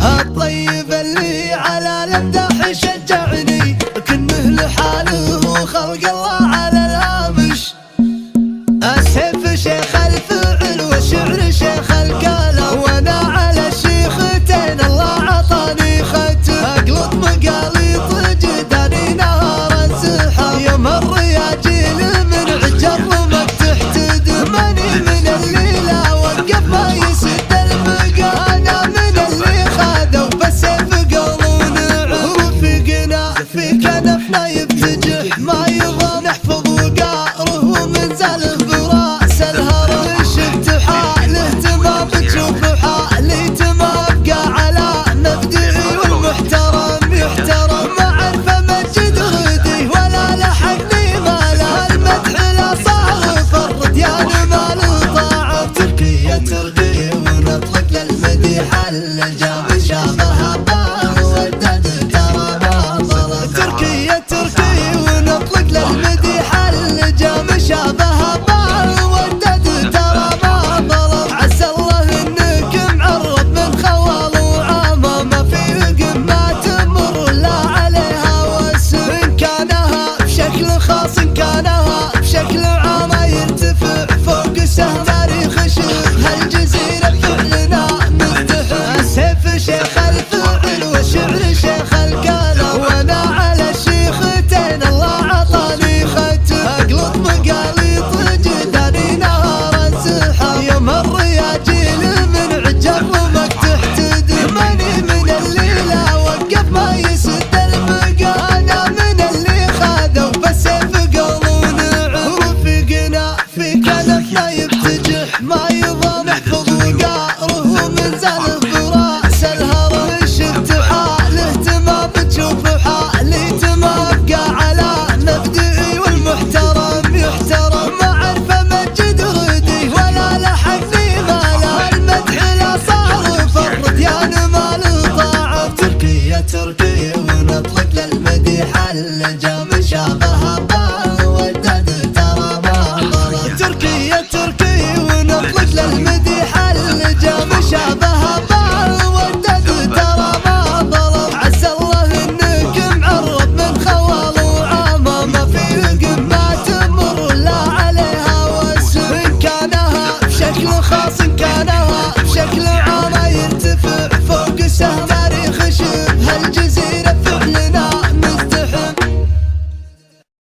الطيب اللي على الامدح يشجعني كنه لحاله وخلق الله على الهامش. السيف شيخ الفعل والشعر شيخ الكلام، وانا على الشيختين الله عطاني ختم. اقلط مقاليط جداني نهار الزحام، يمر يا جيل من عجر وما تحتدم. ماني من اللي لا وقف ما يسد المقام، انا من اللي خذوا بالسيف قولون رفقنا في كنفنا يبتجح ما يبغى نحفظ وقاره ومن زاله براس الهرم. شفت حاله تمام تشوف حالي تمام، ابقى على مبدئي والمحترم يحترم. ما عرفه مجد ردي ولا لحقني ماله، المدح لا صار فرد يا ماله طاعم. تركيا تركي ونطلق للمديح الجام شابها بار ودد ترى ما ضرب. تركيا تركي ونطلق للمديح الجام شابها بار ودد ترى ما ضرب. عسى الله انك معرب من خوال وعامه، ما في قمه تمر لا عليها وسم. ان كانها بشكل خاص ان كانها بشكل عام يرتفع فوق سهم تاريخ شبه هالجزيره فعلنا مزدحم. السيف شيخ الفعل والشعر شيخ الكلام، وانا على الشيختين الله عطاني ختم. اقلط مقاليط جداني نهار الزحام، يمر يا جيل من عجر وما تحتدم. ماني من اللي لا وقف ما يسد المقام، انا من اللي خذوا بالسيف قولون رفقنا في كنفنا يبتجح ما يبغى نحفظ وقاره ومن زاله براس الهرم. شفت حاله تمام تشوف حالي تمام، ابقى على مبدئي والمحترم يحترم. ما عرفه مجد ردي ولا لحقني ماله، المدح لا صار فرد يا ماله طاعم. تركيا تركي ونطلق للمديح الجام شابها بار ودد ترى ما ضرب. تركيا تركي